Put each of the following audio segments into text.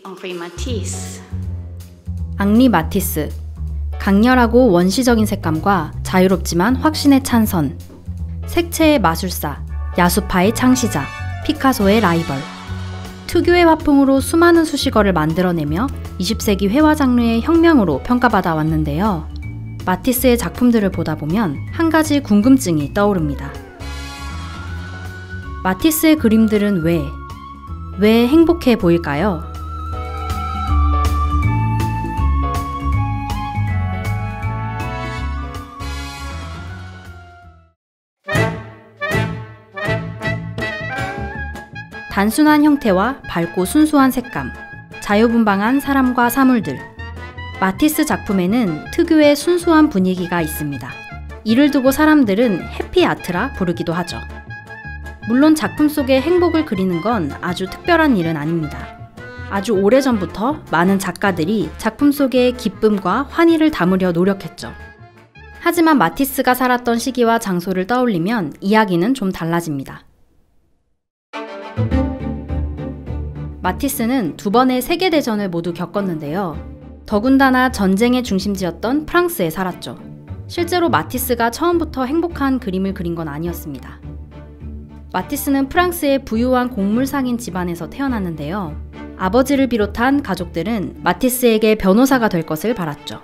Henri Matisse. 앙리 마티스. 강렬하고 원시적인 색감과 자유롭지만 확신에 찬 선. 색채의 마술사, 야수파의 창시자, 피카소의 라이벌. 특유의 화풍으로 수많은 수식어를 만들어내며 20세기 회화 장르의 혁명으로 평가받아 왔는데요. 마티스의 작품들을 보다 보면 한 가지 궁금증이 떠오릅니다. 마티스의 그림들은 왜 행복해 보일까요? 단순한 형태와 밝고 순수한 색감, 자유분방한 사람과 사물들. 마티스 작품에는 특유의 순수한 분위기가 있습니다. 이를 두고 사람들은 해피아트라 부르기도 하죠. 물론 작품 속에 행복을 그리는 건 아주 특별한 일은 아닙니다. 아주 오래전부터 많은 작가들이 작품 속에 기쁨과 환희를 담으려 노력했죠. 하지만 마티스가 살았던 시기와 장소를 떠올리면 이야기는 좀 달라집니다. 마티스는 2번의 세계대전을 모두 겪었는데요. 더군다나 전쟁의 중심지였던 프랑스에 살았죠. 실제로 마티스가 처음부터 행복한 그림을 그린 건 아니었습니다. 마티스는 프랑스의 부유한 곡물상인 집안에서 태어났는데요. 아버지를 비롯한 가족들은 마티스에게 변호사가 될 것을 바랐죠.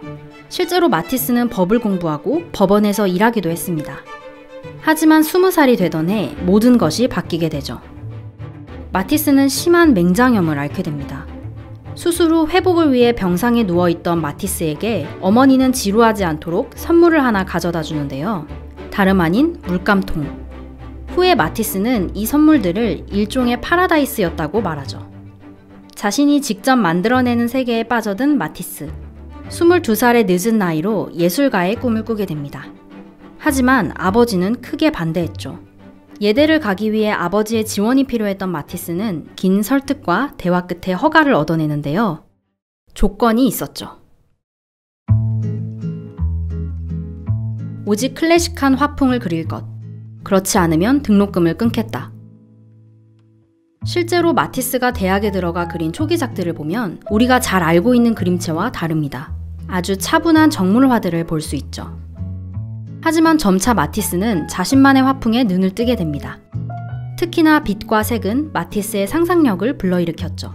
실제로 마티스는 법을 공부하고 법원에서 일하기도 했습니다. 하지만 20살이 되던 해 모든 것이 바뀌게 되죠. 마티스는 심한 맹장염을 앓게 됩니다. 수술 후 회복을 위해 병상에 누워있던 마티스에게 어머니는 지루하지 않도록 선물을 하나 가져다 주는데요. 다름 아닌 물감통. 후에 마티스는 이 선물들을 일종의 파라다이스였다고 말하죠. 자신이 직접 만들어내는 세계에 빠져든 마티스. 22살의 늦은 나이로 예술가의 꿈을 꾸게 됩니다. 하지만 아버지는 크게 반대했죠. 예대를 가기 위해 아버지의 지원이 필요했던 마티스는 긴 설득과 대화 끝에 허가를 얻어내는데요. 조건이 있었죠. 오직 클래식한 화풍을 그릴 것. 그렇지 않으면 등록금을 끊겠다. 실제로 마티스가 대학에 들어가 그린 초기작들을 보면 우리가 잘 알고 있는 그림체와 다릅니다. 아주 차분한 정물화들을 볼 수 있죠. 하지만 점차 마티스는 자신만의 화풍에 눈을 뜨게 됩니다. 특히나 빛과 색은 마티스의 상상력을 불러일으켰죠.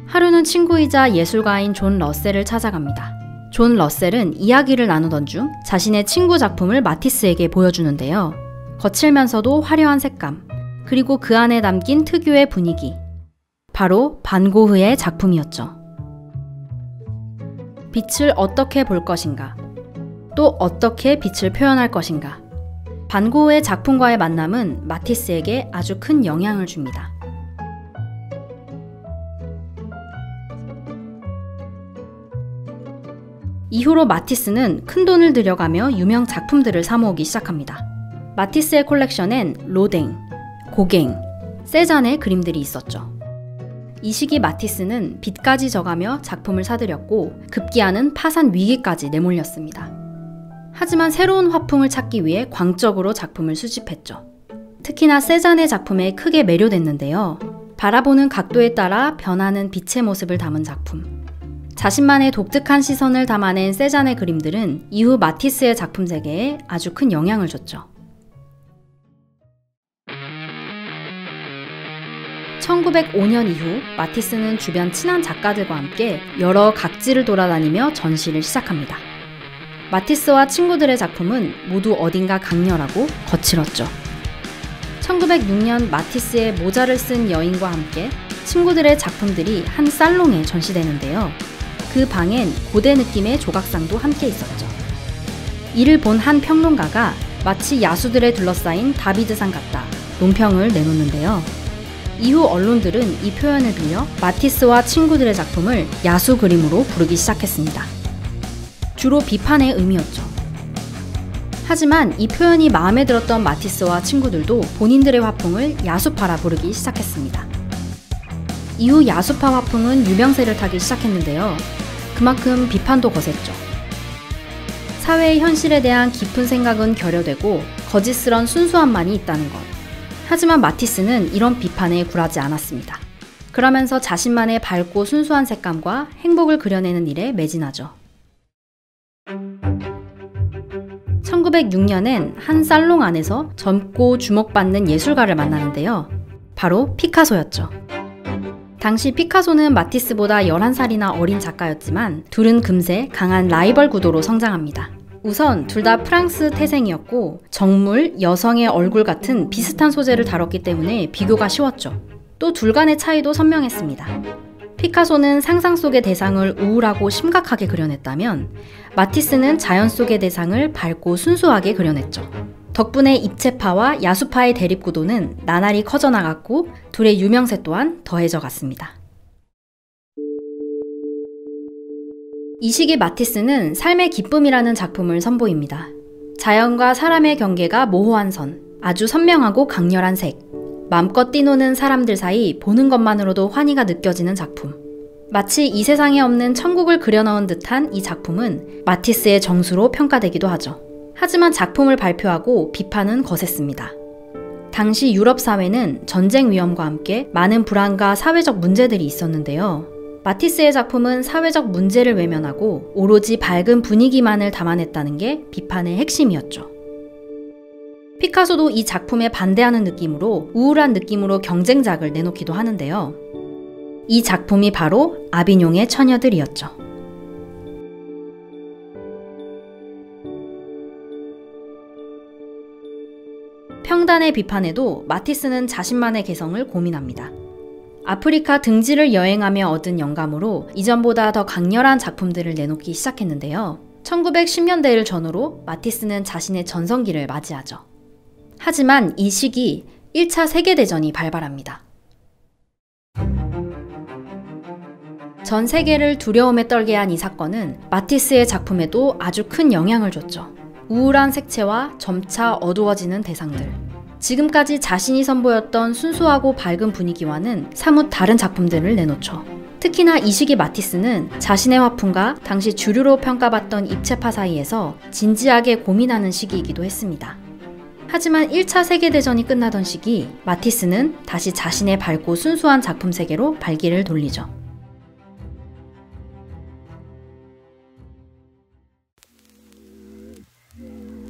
하루는 친구이자 예술가인 존 러셀을 찾아갑니다. 존 러셀은 이야기를 나누던 중 자신의 친구 작품을 마티스에게 보여주는데요. 거칠면서도 화려한 색감, 그리고 그 안에 담긴 특유의 분위기. 바로 반 고흐의 작품이었죠. 빛을 어떻게 볼 것인가? 또 어떻게 빛을 표현할 것인가? 반 고흐의 작품과의 만남은 마티스에게 아주 큰 영향을 줍니다. 이후로 마티스는 큰돈을 들여가며 유명 작품들을 사모으기 시작합니다. 마티스의 콜렉션엔 로댕, 고갱, 세잔의 그림들이 있었죠. 이 시기 마티스는 빚까지 져가며 작품을 사들였고 급기야는 파산 위기까지 내몰렸습니다. 하지만 새로운 화풍을 찾기 위해 광적으로 작품을 수집했죠. 특히나 세잔의 작품에 크게 매료됐는데요. 바라보는 각도에 따라 변하는 빛의 모습을 담은 작품. 자신만의 독특한 시선을 담아낸 세잔의 그림들은 이후 마티스의 작품 세계에 아주 큰 영향을 줬죠. 1905년 이후 마티스는 주변 친한 작가들과 함께 여러 각지를 돌아다니며 전시를 시작합니다. 마티스와 친구들의 작품은 모두 어딘가 강렬하고 거칠었죠. 1906년 마티스의 모자를 쓴 여인과 함께 친구들의 작품들이 한 살롱에 전시되는데요. 그 방엔 고대 느낌의 조각상도 함께 있었죠. 이를 본 한 평론가가 마치 야수들에 둘러싸인 다비드상 같다 논평을 내놓는데요. 이후 언론들은 이 표현을 빌려 마티스와 친구들의 작품을 야수 그림으로 부르기 시작했습니다. 주로 비판의 의미였죠. 하지만 이 표현이 마음에 들었던 마티스와 친구들도 본인들의 화풍을 야수파라 부르기 시작했습니다. 이후 야수파 화풍은 유명세를 타기 시작했는데요. 그만큼 비판도 거셌죠. 사회의 현실에 대한 깊은 생각은 결여되고 거짓스런 순수함만이 있다는 것. 하지만 마티스는 이런 비판에 굴하지 않았습니다. 그러면서 자신만의 밝고 순수한 색감과 행복을 그려내는 일에 매진하죠. 1906년엔 한 살롱 안에서 젊고 주목받는 예술가를 만나는데요. 바로 피카소였죠. 당시 피카소는 마티스보다 11살이나 어린 작가였지만 둘은 금세 강한 라이벌 구도로 성장합니다. 우선 둘 다 프랑스 태생이었고 정물, 여성의 얼굴 같은 비슷한 소재를 다뤘기 때문에 비교가 쉬웠죠. 또 둘 간의 차이도 선명했습니다. 피카소는 상상 속의 대상을 우울하고 심각하게 그려냈다면 마티스는 자연 속의 대상을 밝고 순수하게 그려냈죠. 덕분에 입체파와 야수파의 대립구도는 나날이 커져나갔고 둘의 유명세 또한 더해져 갔습니다. 이 시기 마티스는 삶의 기쁨이라는 작품을 선보입니다. 자연과 사람의 경계가 모호한 선, 아주 선명하고 강렬한 색, 맘껏 뛰노는 사람들 사이 보는 것만으로도 환희가 느껴지는 작품. 마치 이 세상에 없는 천국을 그려넣은 듯한 이 작품은 마티스의 정수로 평가되기도 하죠. 하지만 작품을 발표하고 비판은 거셌습니다. 당시 유럽 사회는 전쟁 위험과 함께 많은 불안과 사회적 문제들이 있었는데요. 마티스의 작품은 사회적 문제를 외면하고 오로지 밝은 분위기만을 담아냈다는 게 비판의 핵심이었죠. 피카소도 이 작품에 반대하는 느낌으로 우울한 느낌으로 경쟁작을 내놓기도 하는데요. 이 작품이 바로 아비뇽의 처녀들이었죠. 평단의 비판에도 마티스는 자신만의 개성을 고민합니다. 아프리카 등지를 여행하며 얻은 영감으로 이전보다 더 강렬한 작품들을 내놓기 시작했는데요. 1910년대를 전후로 마티스는 자신의 전성기를 맞이하죠. 하지만 이 시기 1차 세계대전이 발발합니다. 전 세계를 두려움에 떨게 한 이 사건은 마티스의 작품에도 아주 큰 영향을 줬죠. 우울한 색채와 점차 어두워지는 대상들. 지금까지 자신이 선보였던 순수하고 밝은 분위기와는 사뭇 다른 작품들을 내놓죠. 특히나 이 시기 마티스는 자신의 화풍과 당시 주류로 평가받던 입체파 사이에서 진지하게 고민하는 시기이기도 했습니다. 하지만 1차 세계대전이 끝나던 시기, 마티스는 다시 자신의 밝고 순수한 작품 세계로 발길을 돌리죠.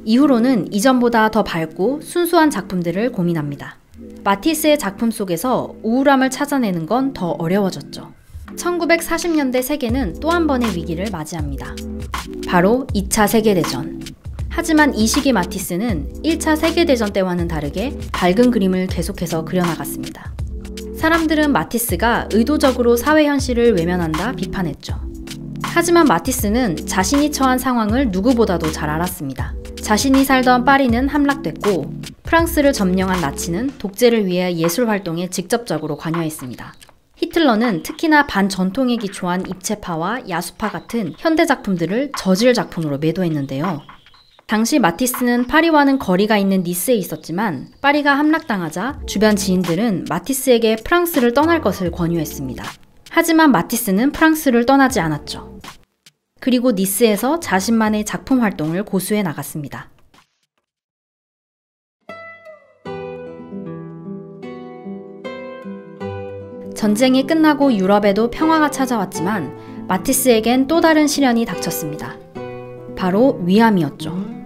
이후로는 이전보다 더 밝고 순수한 작품들을 고민합니다. 마티스의 작품 속에서 우울함을 찾아내는 건 더 어려워졌죠. 1940년대 세계는 또 한 번의 위기를 맞이합니다. 바로 2차 세계대전. 하지만 이 시기 마티스는 1차 세계대전 때와는 다르게 밝은 그림을 계속해서 그려나갔습니다. 사람들은 마티스가 의도적으로 사회 현실을 외면한다 비판했죠. 하지만 마티스는 자신이 처한 상황을 누구보다도 잘 알았습니다. 자신이 살던 파리는 함락됐고 프랑스를 점령한 나치는 독재를 위해 예술 활동에 직접적으로 관여했습니다. 히틀러는 특히나 반전통에 기초한 입체파와 야수파 같은 현대 작품들을 저질 작품으로 매도했는데요. 당시 마티스는 파리와는 거리가 있는 니스에 있었지만 파리가 함락당하자 주변 지인들은 마티스에게 프랑스를 떠날 것을 권유했습니다. 하지만 마티스는 프랑스를 떠나지 않았죠. 그리고 니스에서 자신만의 작품 활동을 고수해 나갔습니다. 전쟁이 끝나고 유럽에도 평화가 찾아왔지만 마티스에겐 또 다른 시련이 닥쳤습니다. 바로 위암이었죠.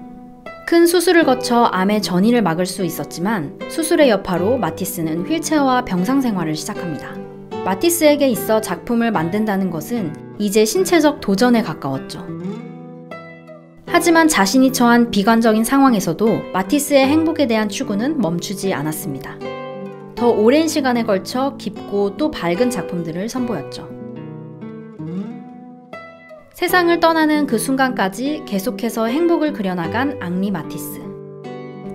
큰 수술을 거쳐 암의 전이를 막을 수 있었지만 수술의 여파로 마티스는 휠체어와 병상 생활을 시작합니다. 마티스에게 있어 작품을 만든다는 것은 이제 신체적 도전에 가까웠죠. 하지만 자신이 처한 비관적인 상황에서도 마티스의 행복에 대한 추구는 멈추지 않았습니다. 더 오랜 시간에 걸쳐 깊고 또 밝은 작품들을 선보였죠. 세상을 떠나는 그 순간까지 계속해서 행복을 그려나간 앙리 마티스.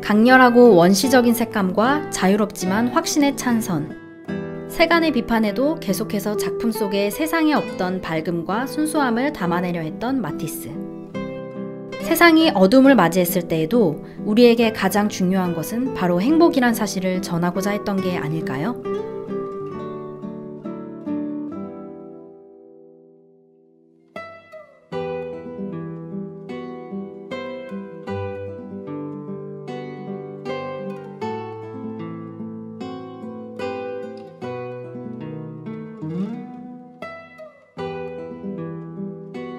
강렬하고 원시적인 색감과 자유롭지만 확신에 찬 선. 세간의 비판에도 계속해서 작품 속에 세상에 없던 밝음과 순수함을 담아내려 했던 마티스. 세상이 어둠을 맞이했을 때에도 우리에게 가장 중요한 것은 바로 행복이란 사실을 전하고자 했던 게 아닐까요?